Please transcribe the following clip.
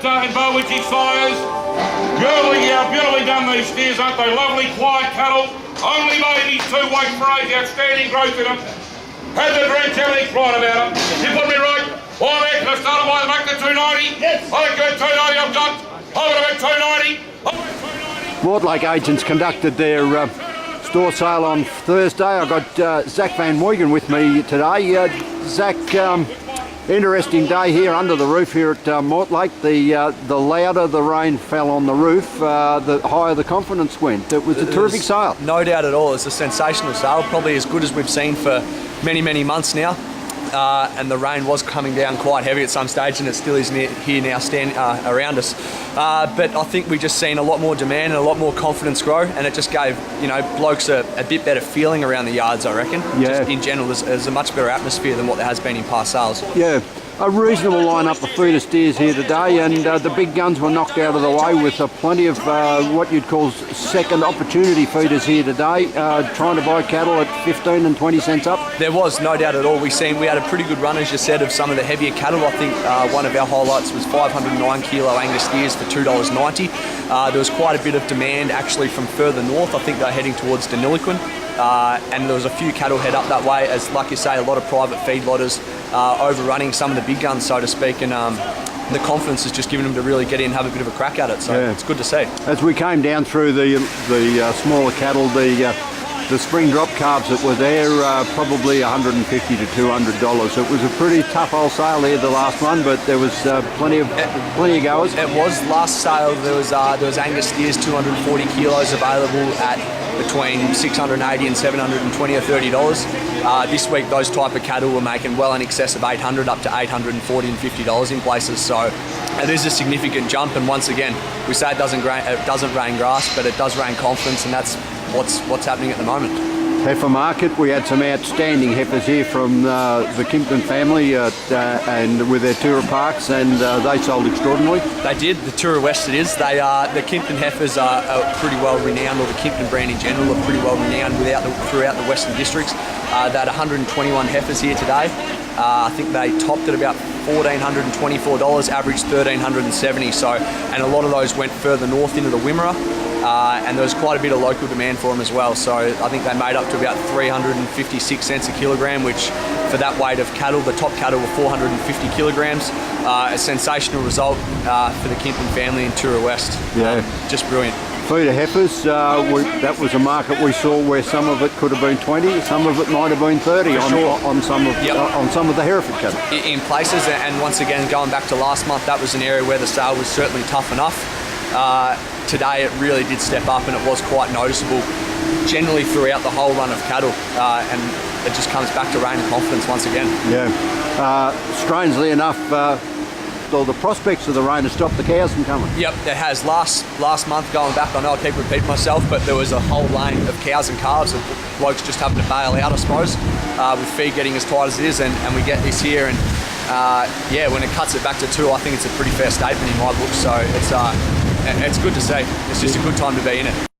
in Bowitchy fires. Beautifully done, these steers, aren't they? Lovely, quiet cattle. Only babies, 2 weight for age, outstanding growth in them. Had the drench, everything's right about them. You put me right. Why, can I start them by the back to 290? Yes. I think good 290 I've got. Over about 290. Mortlake agents conducted their store sale on Thursday. I got Zach Van Moygan with me today. Zach, interesting day here under the roof here at Mortlake. The louder the rain fell on the roof, the higher the confidence went. It was a terrific sale. No doubt at all. It's a sensational sale, probably as good as we've seen for many months now. And the rain was coming down quite heavy at some stage, and it still is here now standing around us. But I think we just seen a lot more demand and a lot more confidence grow, and it just gave blokes a bit better feeling around the yards, I reckon. Yeah. Just in general, there's a much better atmosphere than what there has been in past sales. Yeah. A reasonable lineup of feeder steers here today, and the big guns were knocked out of the way with plenty of what you'd call second opportunity feeders here today, trying to buy cattle at 15 and 20 cents up. There was no doubt at all. We had a pretty good run, as you said, of some of the heavier cattle. I think one of our highlights was 509 kilo Angus steers for $2.90. There was quite a bit of demand actually from further north. I think they're heading towards Deniliquin. And there was a few cattle head up that way, as like you say, a lot of private feedlotters overrunning some of the big guns, so to speak, and the confidence is just giving them to really get in and have a bit of a crack at it, so yeah. It's good to see. As we came down through the smaller cattle, the spring drop calves that were there, probably $150 to $200. It was a pretty tough old sale here, the last one, but there was plenty of goers. It was last sale. There was Angus steers, 240 kilos available at between 680 and 720 or $30. This week those type of cattle were making well in excess of 800 up to $840 and $50 in places, so it is a significant jump. And once again, we say it doesn't rain grass, but it does rain confidence, and that's what's happening at the moment. Heifer market, we had some outstanding heifers here from the Kimpton family and with their Tura Parks, and they sold extraordinarily. They did. The Tura West it is. They are, the Kimpton heifers are pretty well renowned, or the Kimpton brand in general are pretty well renowned throughout the Western districts. They had 121 heifers here today. I think they topped at about $1,424, averaged $1,370. So, and a lot of those went further north into the Wimmera. And there was quite a bit of local demand for them as well, so I think they made up to about 356 cents a kilogram, which for that weight of cattle, the top cattle were 450 kilograms. A sensational result for the Kimpton family in Tura West. Yeah, just brilliant. Feeder heifers, that was a market we saw where some of it could have been 20, some of it might have been 30 on some of the Hereford cattle. In places, and once again going back to last month, that was an area where the sale was certainly tough enough. Today it really did step up, and it was quite noticeable generally throughout the whole run of cattle, and it just comes back to rain and confidence once again. Yeah. Strangely enough, the prospects of the rain have stopped the cows from coming. Yep, it has. Last month, going back, I know I keep repeating myself, but there was a whole lane of cows and calves that blokes just having to bail out, I suppose, with feed getting as tight as it is, and we get this here, and yeah, when it cuts it back to 2, I think it's a pretty fair statement in my book, so it's good to see. It's just a good time to be in it.